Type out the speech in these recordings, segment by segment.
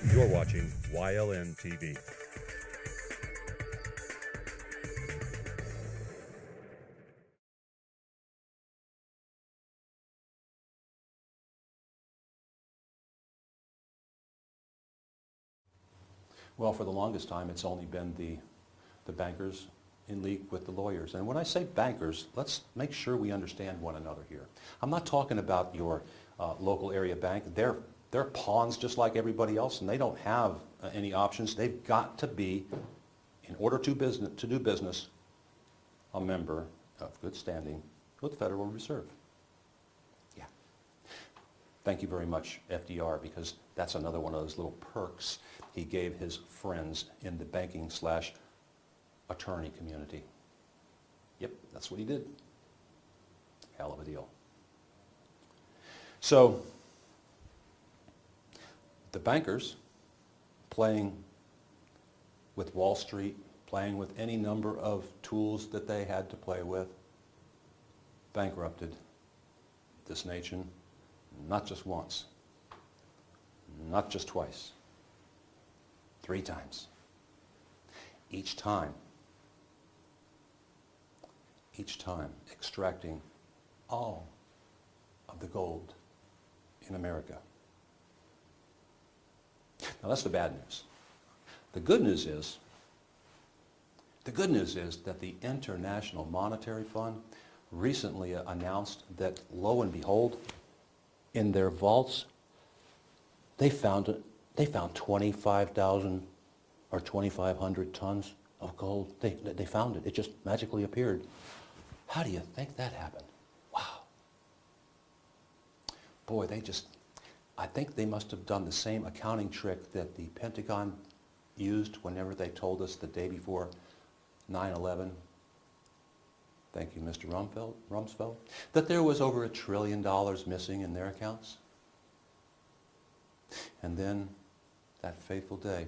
You're watching YLN TV. Well, for the longest time, it's only been the bankers in league with the lawyers. And when I say bankers, let's make sure we understand one another here. I'm not talking about your local area bank. They're pawns just like everybody else, and they don't have any options. They've got to be, in order to do business, a member of good standing with the Federal Reserve. Yeah. Thank you very much, FDR, because that's another one of those little perks he gave his friends in the banking/attorney community. Yep, that's what he did. Hell of a deal. So, the bankers, playing with Wall Street, playing with any number of tools that they had to play with, bankrupted this nation, not just once, not just twice, 3 times. Each time extracting all of the gold in America. Now that's the bad news. The good news is that the International Monetary Fund recently announced that, lo and behold, in their vaults, they found 25,000 or 2,500 tons of gold. They found it. It just magically appeared. How do you think that happened? Wow. Boy, I think they must have done the same accounting trick that the Pentagon used whenever they told us the day before 9/11, thank you, Mr. Rumsfeld, that there was over $1 trillion missing in their accounts. And then, that fateful day,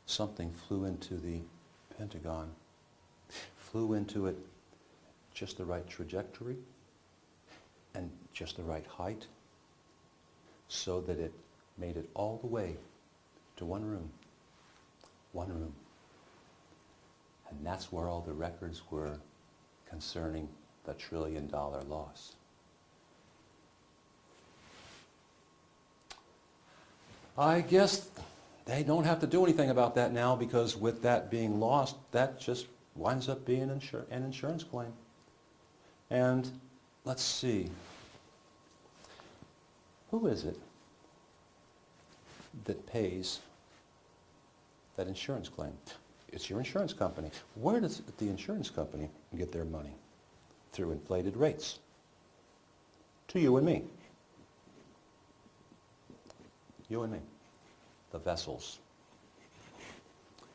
something flew into the Pentagon, flew into it just the right trajectory and just the right height, so that it made it all the way to one room. And that's where all the records were concerning the $1 trillion loss. I guess they don't have to do anything about that now, because with that being lost, that just winds up being an insurance claim. And let's see. Who is it that pays that insurance claim? It's your insurance company. Where does the insurance company get their money? Through inflated rates. To you and me. You and me. The vessels.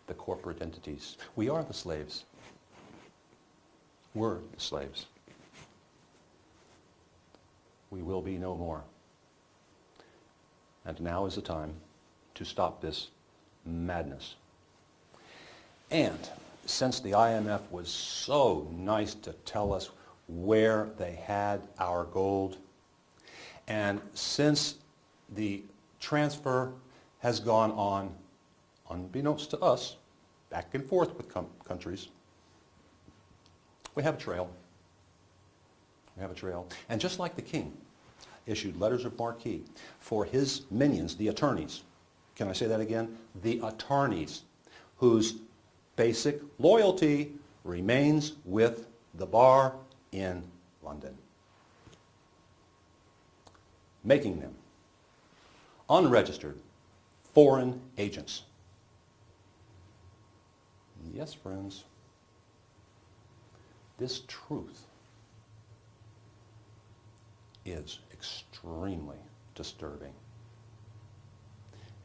The corporate entities. We are the slaves. We're the slaves. We will be no more. And now is the time to stop this madness. And since the IMF was so nice to tell us where they had our gold, and since the transfer has gone on, unbeknownst to us, back and forth with countries, we have a trail. We have a trail. And just like the king issued letters of marque for his minions, the attorneys, can I say that again? The attorneys, whose basic loyalty remains with the bar in London, making them unregistered foreign agents. Yes, friends, this truth is extremely disturbing,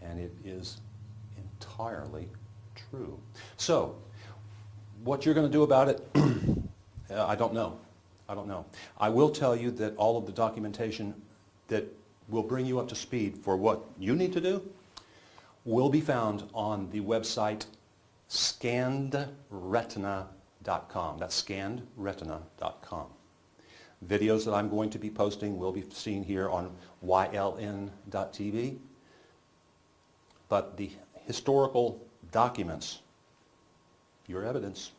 and it is entirely true. So, what you're going to do about it, I don't know. I will tell you that all of the documentation that will bring you up to speed for what you need to do will be found on the website scannedretina.com. That's scannedretina.com. Videos that I'm going to be posting will be seen here on yln.tv. But the historical documents, your evidence,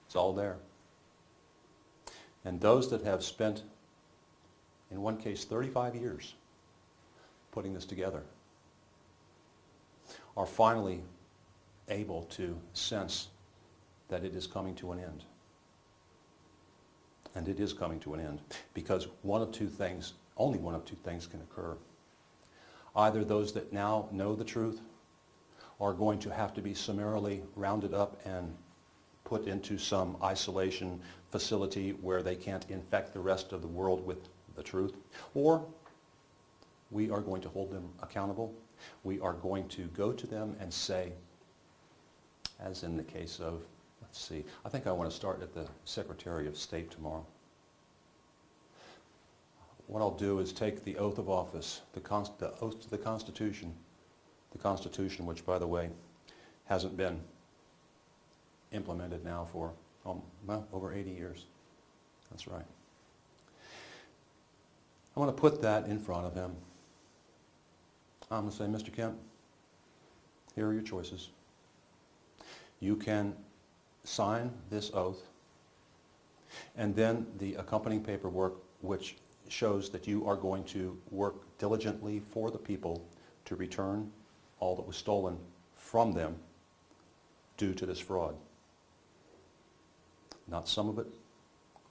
it's all there. And those that have spent, in one case, 35 years putting this together are finally able to sense that it is coming to an end. And it is coming to an end because one of two things, only one of two things can occur. Either those that now know the truth are going to have to be summarily rounded up and put into some isolation facility where they can't infect the rest of the world with the truth, or we are going to hold them accountable. We are going to go to them and say, as in the case of, let's see, I think I want to start at the Secretary of State tomorrow. What I'll do is take the oath of office, the oath to the Constitution, which, by the way, hasn't been implemented now for, well, over 80 years. That's right. I want to put that in front of him. I'm going to say, Mr. Kemp, here are your choices. You can sign this oath, and then the accompanying paperwork which shows that you are going to work diligently for the people to return all that was stolen from them due to this fraud. Not some of it,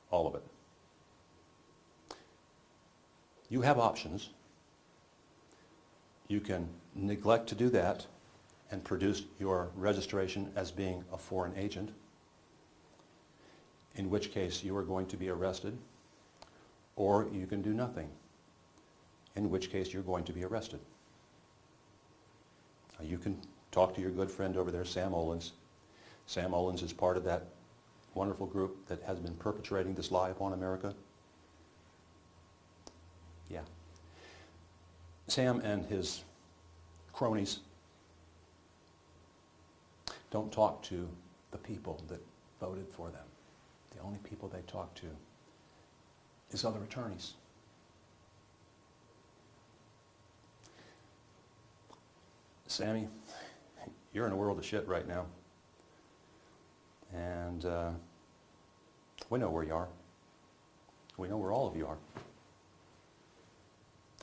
all of it. You have options. You can neglect to do that and produce your registration as being a foreign agent, in which case you are going to be arrested, or you can do nothing, in which case you're going to be arrested. You can talk to your good friend over there, Sam Olens. Sam Olens is part of that wonderful group that has been perpetrating this lie upon America. Yeah. Sam and his cronies don't talk to the people that voted for them. The only people they talk to is other attorneys. Sammy, you're in a world of shit right now. And we know where you are. We know where all of you are.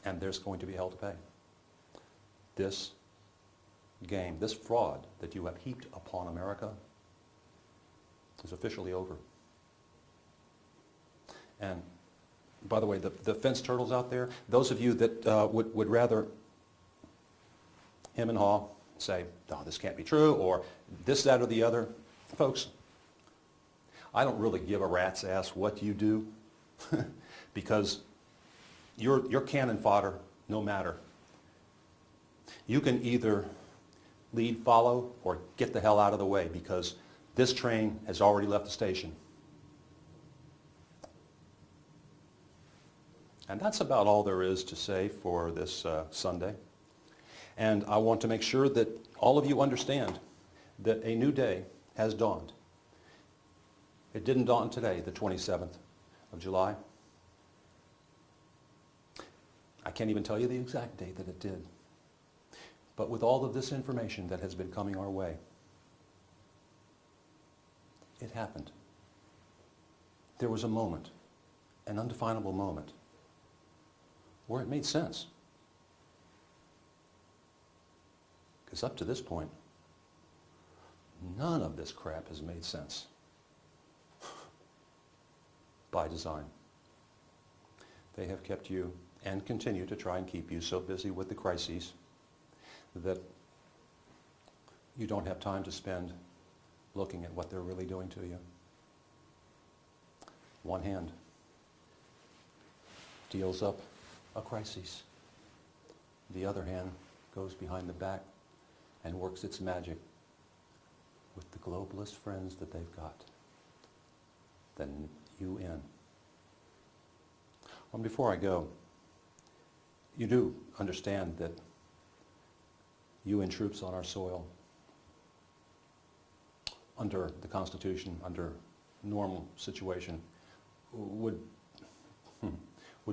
And there's going to be hell to pay. This game, this fraud that you have heaped upon America is officially over. And by the way, the fence turtles out there, those of you that would rather him and haw say, oh, this can't be true, or this, that, or the other, folks, I don't really give a rat's ass what you do because you're cannon fodder no matter. You can either lead, follow, or get the hell out of the way because this train has already left the station. And that's about all there is to say for this Sunday. And I want to make sure that all of you understand that a new day has dawned. It didn't dawn today, the 27th of July. I can't even tell you the exact date that it did. But with all of this information that has been coming our way, it happened. There was a moment, an undefinable moment, where it made sense. Because up to this point, none of this crap has made sense. By design. They have kept you, and continue to try and keep you, so busy with the crises that you don't have time to spend looking at what they're really doing to you. One hand deals up a crisis. The other hand goes behind the back and works its magic with the globalist friends that they've got. Then you in. Well, before I go, you do understand that UN troops on our soil, under the Constitution, under normal situation, would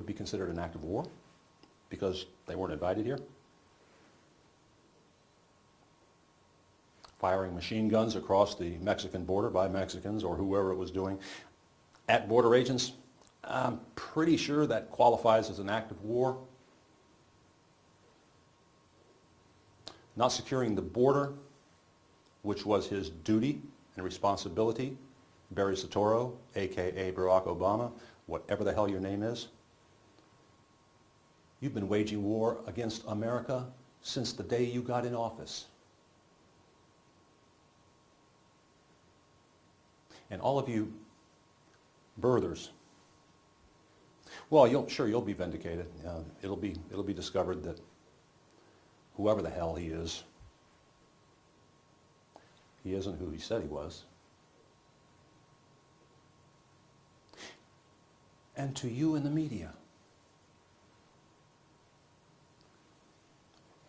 be considered an act of war because they weren't invited here? firing machine guns across the Mexican border by Mexicans or whoever it was doing at border agents. I'm pretty sure that qualifies as an act of war. Not securing the border, which was his duty and responsibility. Barry Soetoro, a.k.a. Barack Obama, whatever the hell your name is. You've been waging war against America since the day you got in office. And all of you birthers, well, you'll be vindicated. It'll be discovered that whoever the hell he isn't who he said he was. And to you in the media,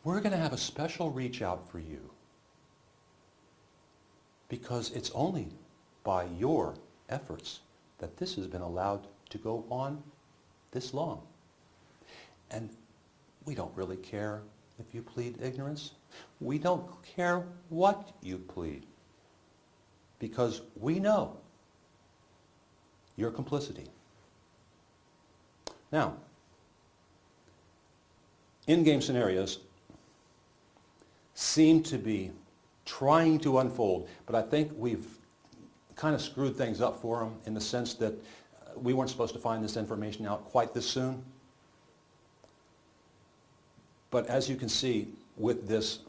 we're going to have a special reach out for you, because it's only by your efforts that this has been allowed to go on this long. And we don't really care if you plead ignorance. We don't care what you plead, because we know your complicity. Now, in-game scenarios seem to be trying to unfold, but I think we've kind of screwed things up for them in the sense that we weren't supposed to find this information out quite this soon. But as you can see, with this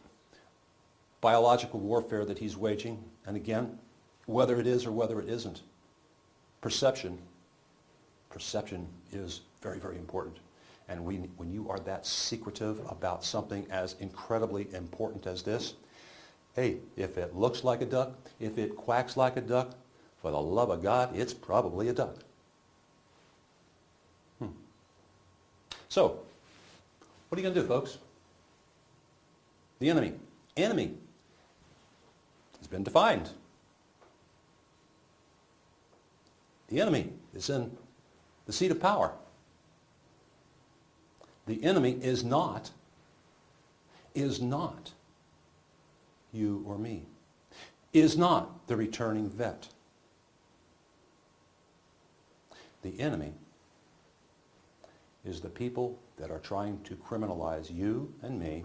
biological warfare that he's waging, and again, whether it is or whether it isn't, perception is very, very important. And when you are that secretive about something as incredibly important as this, hey, if it looks like a duck, if it quacks like a duck, for the love of God, it's probably a duck. So, what are you going to do, folks? The enemy has been defined. The enemy is in the seat of power. The enemy is not you or me, is not the returning vet. The enemy is the people that are trying to criminalize you and me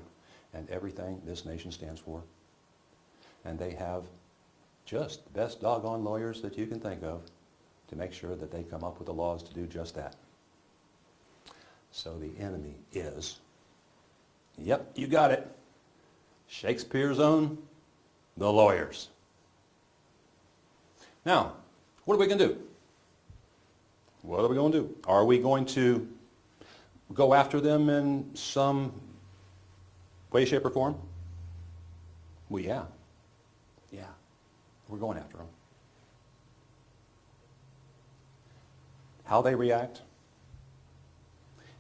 and everything this nation stands for. And they have just the best doggone lawyers that you can think of to make sure that they come up with the laws to do just that. So the enemy is, yep, you got it, Shakespeare's own, the lawyers. Now, what are we going to do? What are we going to do? Are we going to go after them in some way, shape, or form? Well, yeah. Yeah, we're going after them. How they react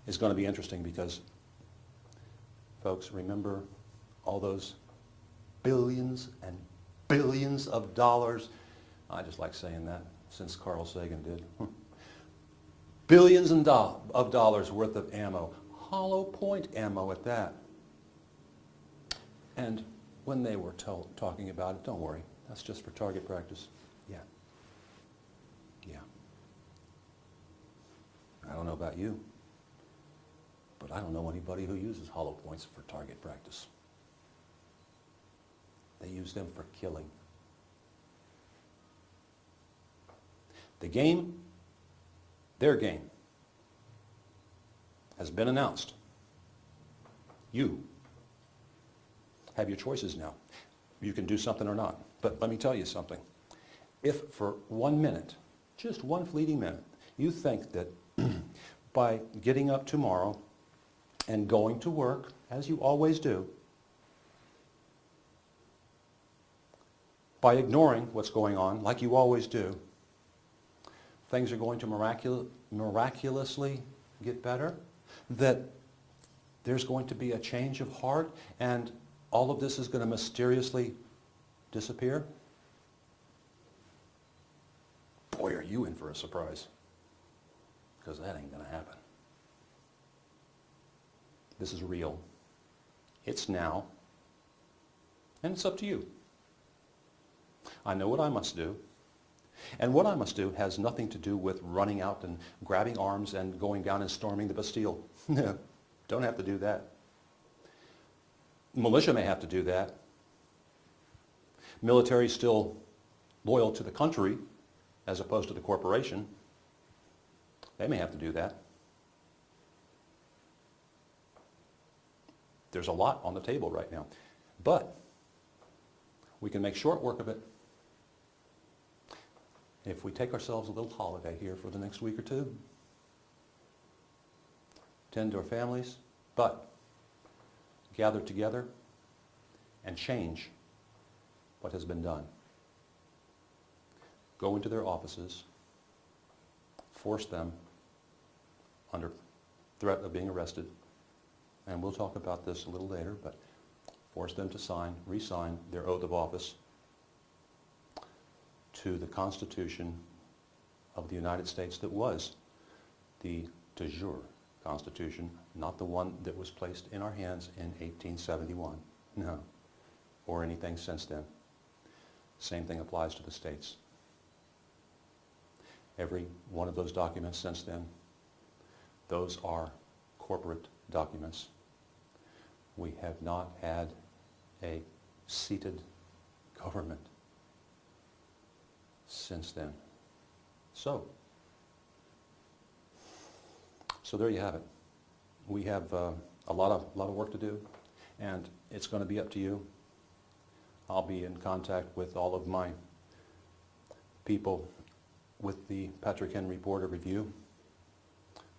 is going to be interesting because, folks, remember all those billions and billions of dollars. I just like saying that since Carl Sagan did. Billions of dollars worth of ammo, hollow point ammo at that. And when they were talking about it, don't worry, that's just for target practice. Yeah. Yeah. I don't know about you, but I don't know anybody who uses hollow points for target practice. They use them for killing. The game, their game, has been announced. You have your choices now. You can do something or not. But let me tell you something. If for 1 minute, just one fleeting minute, you think that by getting up tomorrow and going to work, as you always do, by ignoring what's going on, like you always do, things are going to miraculously get better, that there's going to be a change of heart, and all of this is going to mysteriously disappear? Boy, are you in for a surprise, because that ain't going to happen. This is real. It's now, and it's up to you. I know what I must do. And what I must do has nothing to do with running out and grabbing arms and going down and storming the Bastille. No, don't have to do that. Militia may have to do that. Military is still loyal to the country as opposed to the corporation. They may have to do that. There's a lot on the table right now. But we can make short work of it if we take ourselves a little holiday here for the next week or two. Tend to our families, but gather together and change what has been done. Go into their offices, force them under threat of being arrested, and we'll talk about this a little later, but force them to sign, re-sign their oath of office to the Constitution of the United States that was the de jure Constitution, not the one that was placed in our hands in 1871. No. Or anything since then. Same thing applies to the states. Every one of those documents since then, those are corporate documents. We have not had a seated government since then. So there you have it. We have a lot of work to do, and it's going to be up to you. I'll be in contact with all of my people with the Patrick Henry Board of Review,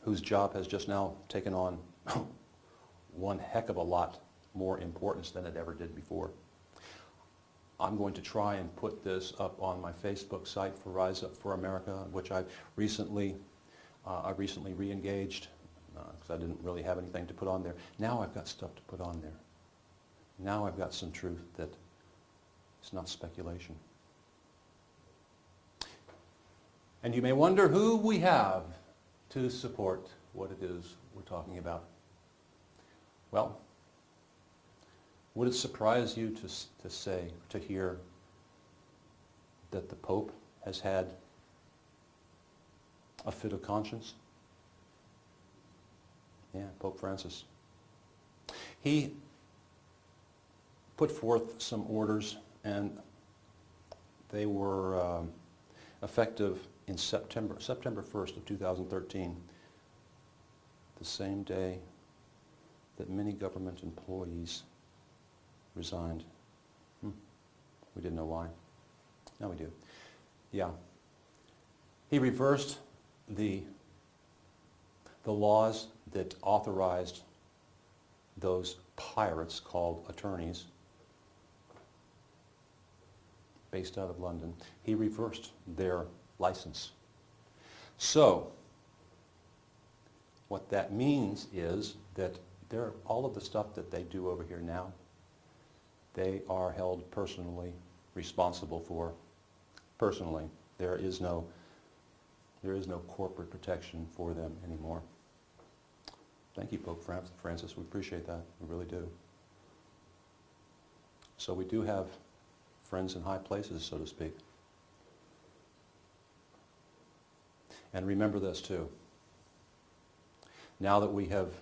whose job has just now taken on one heck of a lot more importance than it ever did before. I'm going to try and put this up on my Facebook site for Rise Up for America, which I recently re-engaged because I didn't really have anything to put on there. Now I've got stuff to put on there. Now I've got some truth that is not speculation. And you may wonder who we have to support what it is we're talking about. Well, would it surprise you to hear that the Pope has had a fit of conscience? Yeah, Pope Francis. He put forth some orders, and they were effective in September 1st of 2013, the same day that many government employees resigned. We didn't know why. Now we do. Yeah. He reversed the laws that authorized those pirates called attorneys based out of London. He reversed their license. So what that means is that all of the stuff that they do over here now, they are held personally responsible for. Personally, there is no corporate protection for them anymore. Thank you, Pope Francis. We appreciate that. We really do. So we do have friends in high places, so to speak. And remember this too. Now that we have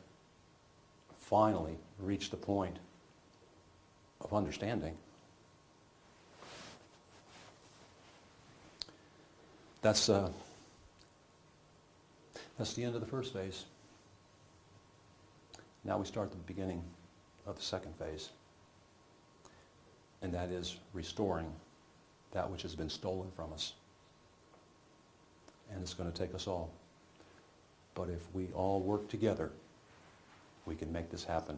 finally reached the point of understanding, that's the end of the first phase. Now we start the beginning of the second phase, and that is restoring that which has been stolen from us. And it's going to take us all. But if we all work together, we can make this happen.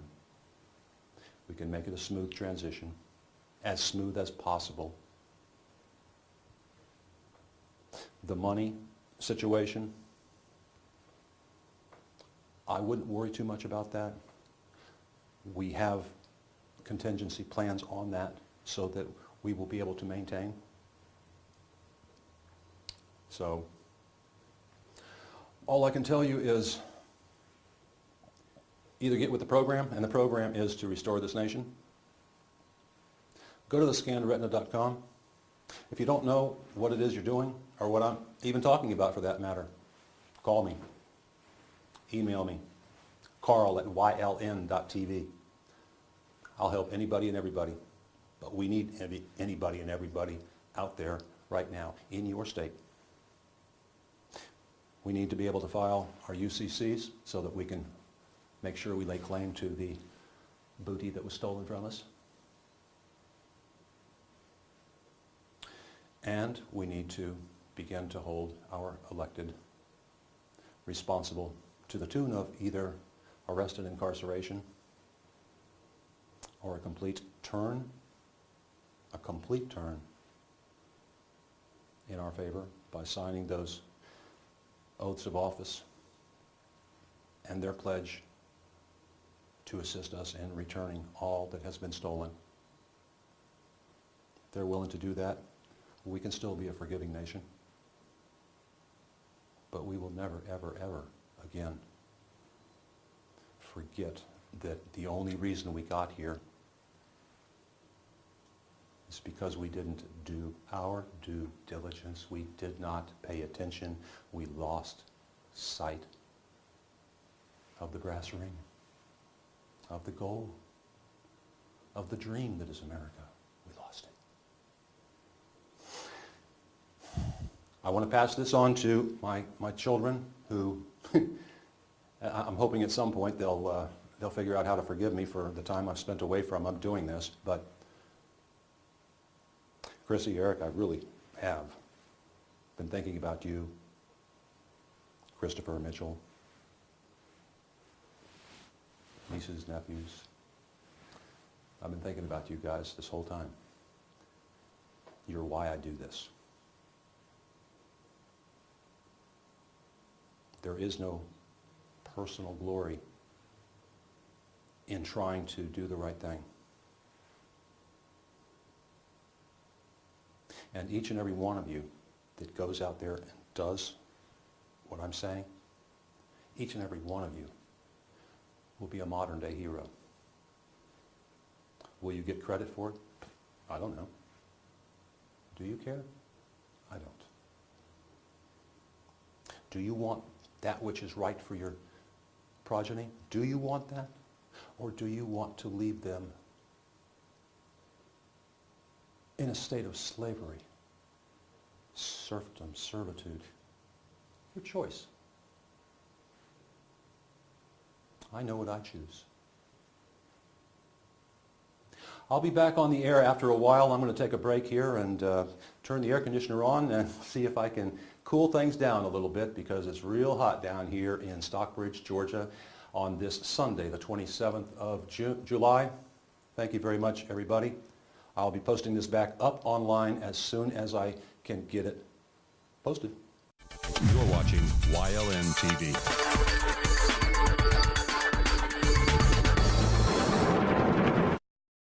We can make it a smooth transition, as smooth as possible. The money situation, I wouldn't worry too much about that. We have contingency plans on that so that we will be able to maintain. So all I can tell you is either get with the program, and the program is to restore this nation. Go to thescannedretina.com. If you don't know what it is you're doing, or what I'm even talking about for that matter, call me, email me, carl@yln.tv. I'll help anybody and everybody, but we need anybody and everybody out there right now in your state. We need to be able to file our UCCs so that we can make sure we lay claim to the booty that was stolen from us. And we need to begin to hold our elected responsible to the tune of either arrest and incarceration or a complete turn in our favor by signing those oaths of office and their pledge to assist us in returning all that has been stolen. If they're willing to do that, we can still be a forgiving nation. But we will never, ever, ever again forget that the only reason we got here is because we didn't do our due diligence. We did not pay attention. We lost sight of the brass ring, of the goal, of the dream that is America. We lost it. I want to pass this on to my children who I'm hoping at some point they'll figure out how to forgive me for the time I've spent away from them doing this. But Chrissy, Eric, I really have been thinking about you, Christopher, Mitchell, nieces, nephews. I've been thinking about you guys this whole time. You're why I do this. There is no personal glory in trying to do the right thing. And each and every one of you that goes out there and does what I'm saying, each and every one of you will be a modern day hero. Will you get credit for it? I don't know. Do you care? I don't. Do you want that which is right for your progeny? Do you want that? Or do you want to leave them in a state of slavery, serfdom, servitude? Your choice. I know what I choose. I'll be back on the air after a while. I'm going to take a break here and turn the air conditioner on and see if I can cool things down a little bit, because it's real hot down here in Stockbridge, Georgia on this Sunday, the 27th of July. Thank you very much, everybody. I'll be posting this back up online as soon as I can get it posted. You're watching YLN TV.